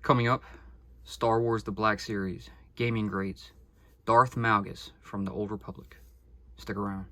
Coming up, Star Wars The Black Series, Gaming Greats, Darth Malgus from the Old Republic. Stick around.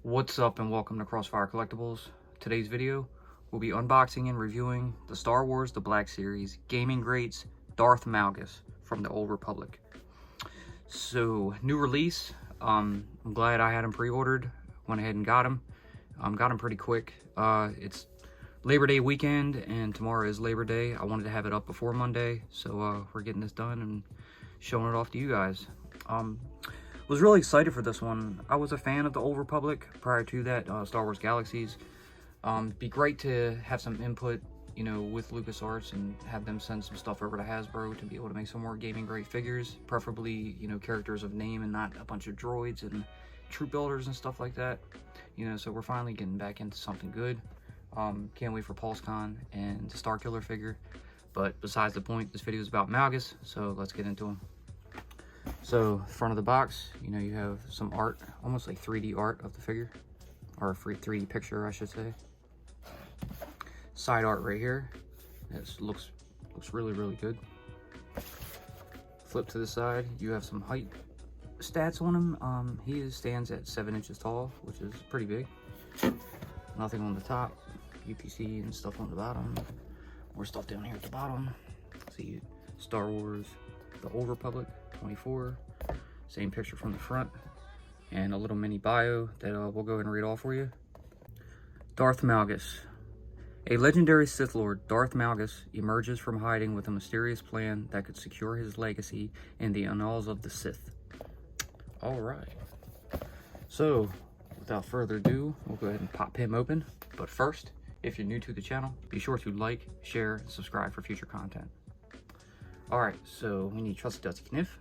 What's up and welcome to Crossfire Collectibles. Today's video, we'll be unboxing and reviewing the Star Wars The Black Series, Gaming Greats, Darth Malgus from the Old Republic. So, new release. I'm glad I had him pre-ordered. Went ahead and got him. Got him pretty quick. It's Labor Day weekend and tomorrow is Labor Day. I wanted to have it up before Monday, so we're getting this done and showing it off to you guys. Was really excited for this one. I was a fan of the Old Republic prior to that, Star Wars Galaxies. Be great to have some input, you know, with LucasArts and have them send some stuff over to Hasbro to be able to make some more gaming great figures, preferably, you know, characters of name and not a bunch of droids and troop builders and stuff like that. You know, so we're finally getting back into something good. Can't wait for PulseCon and the Starkiller figure. But besides the point, this video is about Malgus, so let's get into him. So, front of the box, you know, you have some art, almost like 3D art of the figure, or a 3D picture, I should say. Side art right here. This looks really, really good. Flip to the side, you have some height stats on him. He stands at 7 inches tall, which is pretty big. Nothing on the top, UPC and stuff on the bottom. More stuff down here at the bottom. See, Star Wars, the Old Republic, 24. Same picture from the front. And a little mini bio that we'll go ahead and read off for you. Darth Malgus. A legendary Sith Lord, Darth Malgus emerges from hiding with a mysterious plan that could secure his legacy in the annals of the Sith. Alright. So, without further ado, we'll go ahead and pop him open. But first, if you're new to the channel, be sure to like, share, and subscribe for future content. Alright, so we need Trusty Dusty Kniff.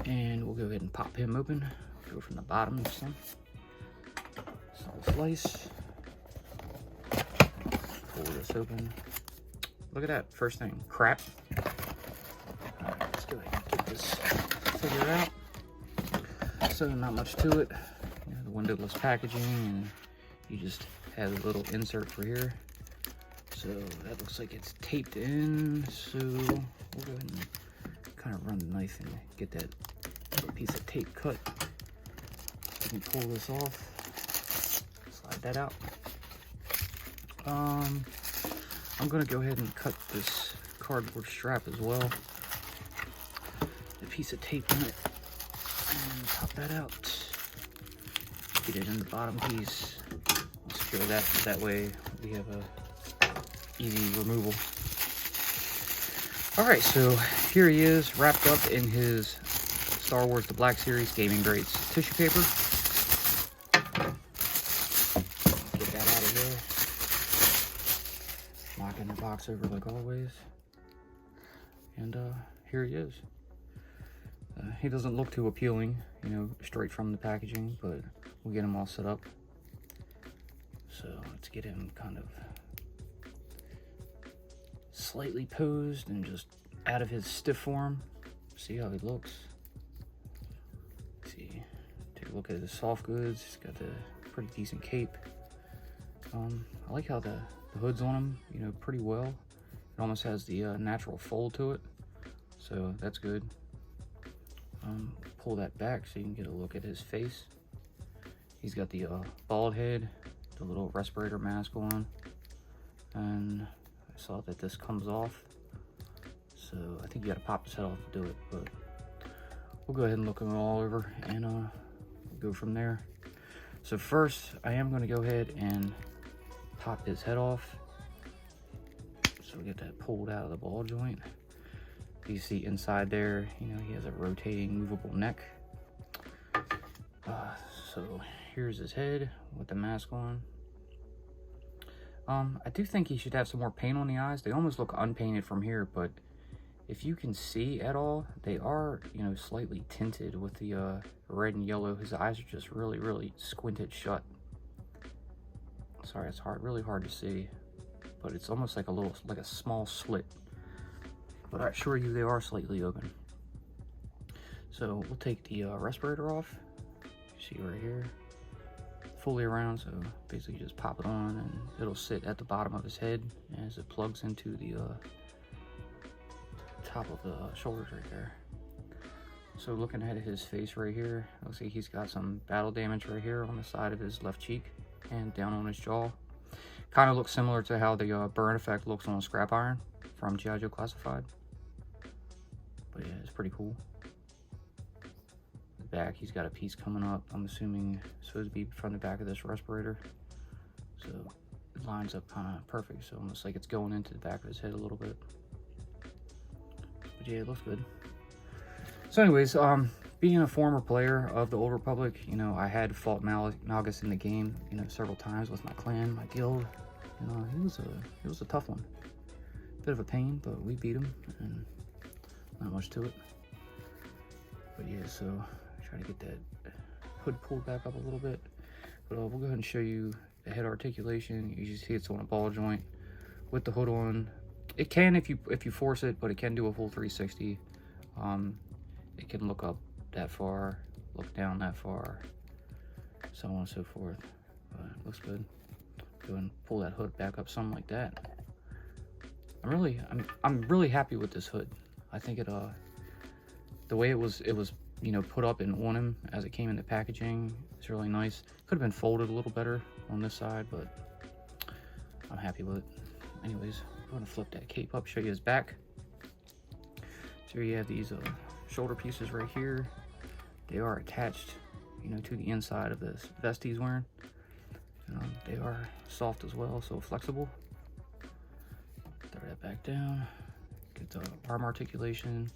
And we'll go ahead and pop him open. Go from the bottom this one. Small slice. Pull this open. Look at that, first thing, crap. Alright, let's go ahead and get this figure out. So, not much to it. You know, the windowless packaging, and you just have a little insert for here. So that looks like it's taped in, so we'll go ahead and kind of run the knife and get that piece of tape cut. You can pull this off, slide that out. I'm gonna go ahead and cut this cardboard strap as well. The piece of tape in it, and pop that out. Get it in the bottom piece. I'll secure that way we have a easy removal. Alright, so here he is, wrapped up in his Star Wars The Black Series Gaming Greats tissue paper. Get that out of there. Knocking the box over like always. And here he is. He doesn't look too appealing, you know, straight from the packaging, but we'll get him all set up. So let's get him kind of slightly posed and just out of his stiff form. See how he looks. Let's see, take a look at his soft goods. He's got the pretty decent cape. I like how the hood's on him, you know, pretty well. It almost has the natural fold to it, so that's good. Pull that back so you can get a look at his face. He's got the bald head, the little respirator mask on, and I saw that this comes off, so I think you gotta pop his head off to do it, but we'll go ahead and look him all over and go from there. So first, I am gonna go ahead and pop his head off. So we get that pulled out of the ball joint. You see inside there, you know, he has a rotating, movable neck. So here's his head with the mask on. I do think he should have some more paint on the eyes. They almost look unpainted from here, but if you can see at all, they are, you know, slightly tinted with the red and yellow. His eyes are just really, really squinted shut. Sorry, it's really hard to see, but it's almost like a small slit. but I assure you they are slightly open. So we'll take the respirator off. See right here, fully around, so basically just pop it on and it'll sit at the bottom of his head as it plugs into the top of the shoulders right there. So looking at his face right here, looks like he's got some battle damage right here on the side of his left cheek and down on his jaw. Kind of looks similar to how the burn effect looks on Scrap Iron from G.I. Joe Classified. But yeah, it's pretty cool. The back, he's got a piece coming up. I'm assuming it's supposed to be from the back of this respirator. So it lines up kind of perfect. So almost like it's going into the back of his head a little bit. But yeah, it looks good. So anyways, being a former player of the Old Republic, you know, I had fought Malgus in the game, you know, several times with my clan, my guild. You know, he was a tough one. Bit of a pain, but we beat him, and not much to it. But yeah, so try to get that hood pulled back up a little bit. But we'll go ahead and show you the head articulation. You see it's on a ball joint with the hood on. It can if you force it, but it can do a full 360. It can look up that far, look down that far, so on and so forth. But it looks good. Go and pull that hood back up, something like that. I'm really happy with this hood. I think it the way it was you know, put up and on him as it came in the packaging, it's really nice. Could have been folded a little better on this side, but I'm happy with it. Anyways, I'm gonna flip that cape up, show you his back. So you have these shoulder pieces right here. They are attached, you know, to the inside of this vest he's wearing. They are soft as well, so flexible. Throw that back down. Get the arm articulation.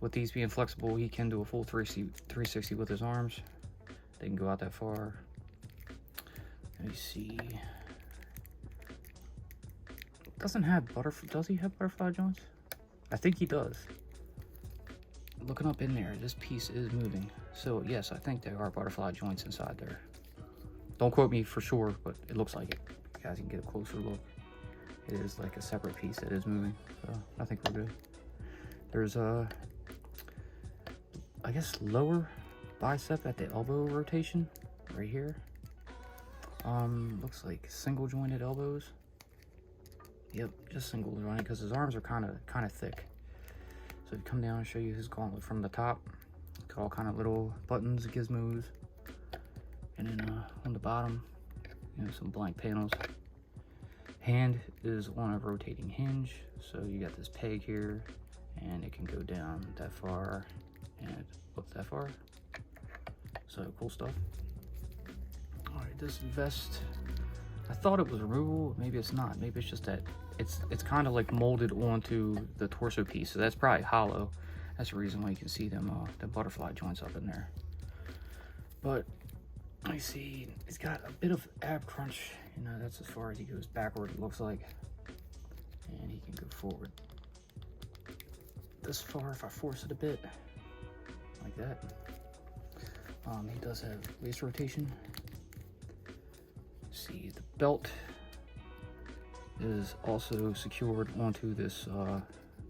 With these being flexible, he can do a full 360 with his arms. They can go out that far. Let me see. Doesn't have does he have butterfly joints? I think he does. Looking up in there, this piece is moving. So yes, I think there are butterfly joints inside there. Don't quote me for sure, but it looks like it. You guys can get a closer look. It is like a separate piece that is moving. So I think we're good. There's I guess lower bicep at the elbow rotation right here. Looks like single jointed elbows. Yep, just single jointed because his arms are kind of thick. So if you come down and show you his gauntlet from the top, it's all kind of little buttons, gizmos, and then on the bottom, you know, some blank panels. Hand is on a rotating hinge, so you got this peg here, and it can go down that far and up that far. So cool stuff. All right, this vest, I thought it was removable. Maybe it's not. Maybe it's just that it's kind of like molded onto the torso piece, so that's probably hollow. That's the reason why you can see them the butterfly joints up in there. But I see it's got a bit of ab crunch. You know, that's as far as he goes backward, it looks like, and he can go forward this far if I force it a bit, like that. He does have waist rotation. See, the belt is also secured onto this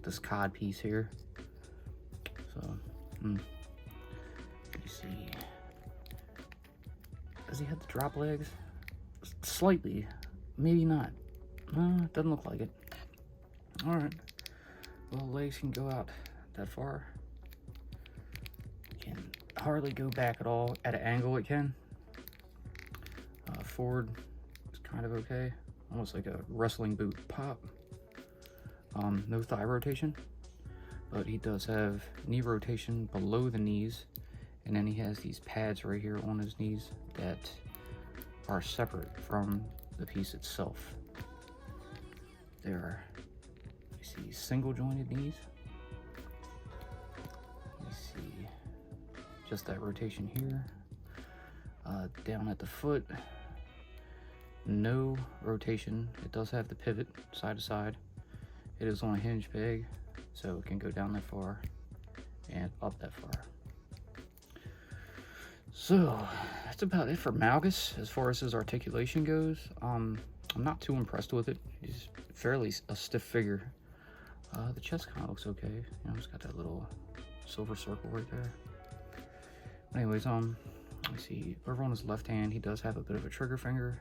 this cod piece here. So, let me see. Does he have the drop legs? Slightly, maybe not. No, it doesn't look like it. All right. Well, legs can go out that far. Can hardly go back at all. At an angle, it can. Forward, it's kind of okay. Almost like a wrestling boot pop. No thigh rotation, but he does have knee rotation below the knees, and then he has these pads right here on his knees that are separate from the piece itself. There, you see single jointed knees. You see just that rotation here. Down at the foot, no rotation. It does have the pivot side to side. It is on a hinge peg, so it can go down that far and up that far. So that's about it for Malgus as far as his articulation goes. I'm not too impressed with it. He's fairly a stiff figure. The chest kind of looks okay. You know, it's got that little silver circle right there. But anyways, let me see. Over on his left hand, he does have a bit of a trigger finger.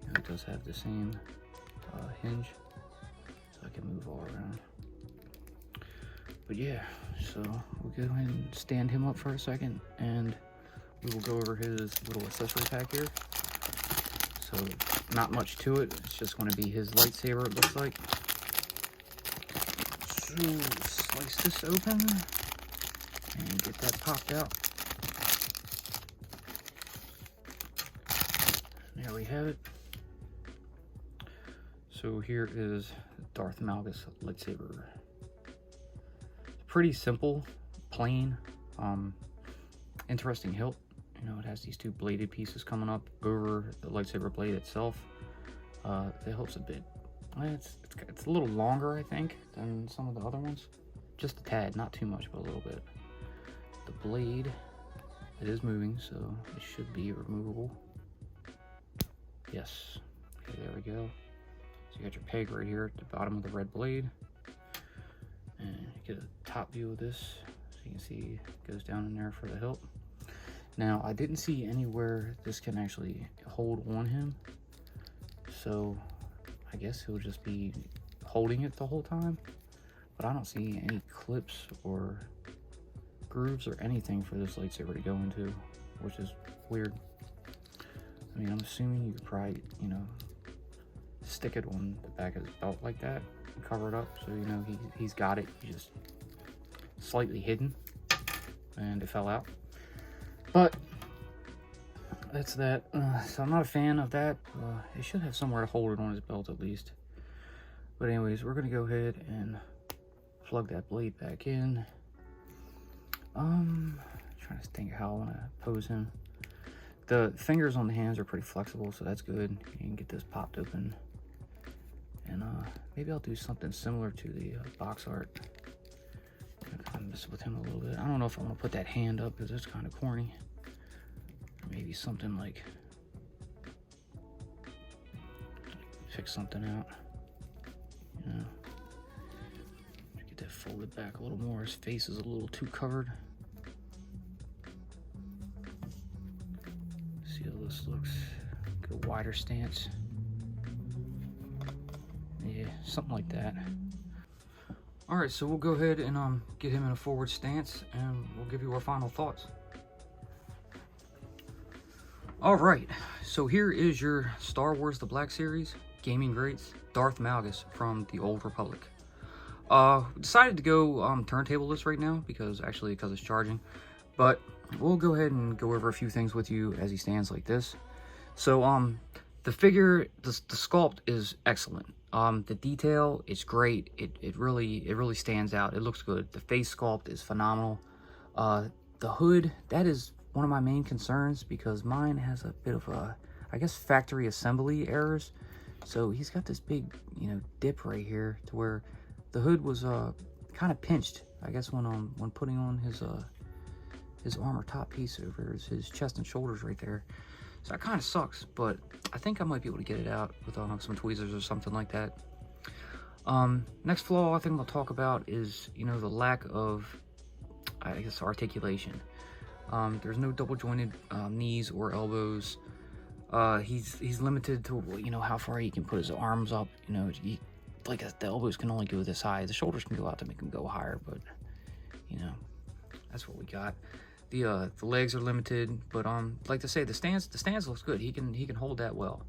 You know, he does have the same hinge, so I can move all around. But yeah, so we'll go ahead and stand him up for a second, and we will go over his little accessory pack here. So not much to it. It's just going to be his lightsaber, it looks like. So slice this open and get that popped out. There we have it. So here is Darth Malgus lightsaber. Pretty simple, plain, interesting hilt. You know, it has these two bladed pieces coming up over the lightsaber blade itself. It helps a bit. It's a little longer, I think, than some of the other ones. Just a tad, not too much, but a little bit. The blade, it is moving, so it should be removable. Yes. Okay, there we go. So you got your peg right here at the bottom of the red blade. And you get a top view of this, so you can see it goes down in there for the hilt. Now, I didn't see anywhere this can actually hold on him, so I guess he'll just be holding it the whole time. But I don't see any clips or grooves or anything for this lightsaber to go into, which is weird. I mean, I'm assuming you could probably, you know, stick it on the back of his belt like that and cover it up, so you know he's got it just slightly hidden, and it fell out. But that's that. So I'm not a fan of that. It should have somewhere to hold it on his belt at least. But anyways, we're gonna go ahead and plug that blade back in. Trying to think how I want to pose him. The fingers on the hands are pretty flexible, so that's good. You can get this popped open. And maybe I'll do something similar to the box art. Kind of mess with him a little bit. I don't know if I want to put that hand up because it's kind of corny. Or maybe something like pick something out. You know, get that folded back a little more. His face is a little too covered. See how this looks. Get a wider stance. Yeah, something like that. All right, so we'll go ahead and get him in a forward stance, and we'll give you our final thoughts. All right, so here is your Star Wars: The Black Series Gaming Greats Darth Malgus from the Old Republic. Decided to go turntableless right now because it's charging, but we'll go ahead and go over a few things with you as he stands like this. So the figure, the sculpt is excellent. The detail is great. It really stands out. It looks good. The face sculpt is phenomenal. The hood, that is one of my main concerns because mine has a bit of a, I guess, factory assembly errors. So he's got this big, you know, dip right here to where the hood was kind of pinched, I guess, when putting on his armor top piece over his chest and shoulders right there. So that kind of sucks, but I think I might be able to get it out with some tweezers or something like that. Next flaw I think I'm gonna talk about is, you know, the lack of, I guess, articulation. There's no double jointed knees or elbows. He's limited to, you know, how far he can put his arms up. You know, the elbows can only go this high. The shoulders can go out to make him go higher, but you know, that's what we got. The legs are limited, but like to say, the stance looks good. He can hold that well.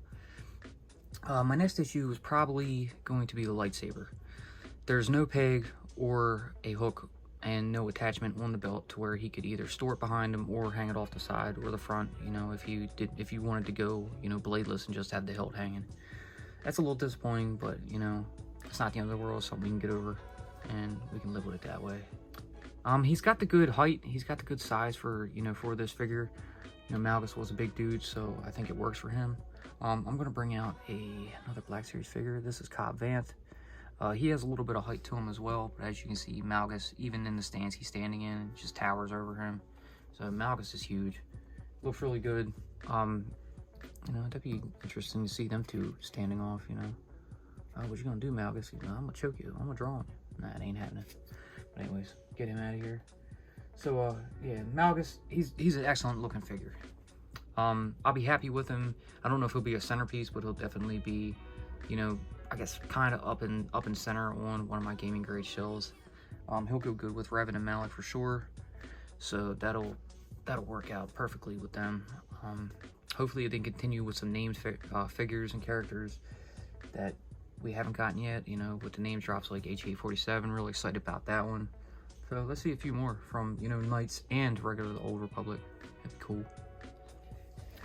My next issue is probably going to be the lightsaber. There's no peg or a hook and no attachment on the belt to where he could either store it behind him or hang it off the side or the front, you know, if you wanted to go, you know, bladeless and just have the hilt hanging. That's a little disappointing, but you know, it's not the end of the world. Something we can get over, and we can live with it that way. He's got the good height. He's got the good size for, you know, for this figure. You know, Malgus was a big dude, so I think it works for him. I'm going to bring out another Black Series figure. This is Cobb Vanth. He has a little bit of height to him as well, but as you can see, Malgus, even in the stance he's standing in, just towers over him. So Malgus is huge. Looks really good. You know, that'd be interesting to see them two standing off, you know. Oh, what you gonna do, Malgus? You know, I'm gonna choke you. I'm gonna draw on you. Nah, it ain't happening. But anyways, get him out of here. So, yeah, Malgus, he's an excellent looking figure. I'll be happy with him. I don't know if he'll be a centerpiece, but he'll definitely be, you know, I guess kind of up and center on one of my gaming grade shells. He'll go good with Revan and Malik for sure. So that'll work out perfectly with them. Hopefully they continue with some named figures and characters that we haven't gotten yet, you know, with the name drops like HA47. Really excited about that one. So let's see a few more from, you know, Knights and regular the Old Republic. That'd be cool.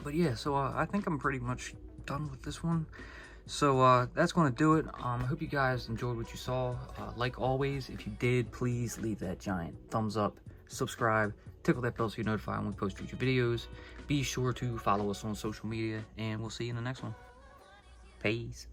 But yeah, so I think I'm pretty much done with this one. So that's going to do it. I hope you guys enjoyed what you saw. Like always, if you did, please leave that giant thumbs up, subscribe, tickle that bell so you're notified when we post future videos. Be sure to follow us on social media, and we'll see you in the next one. Peace.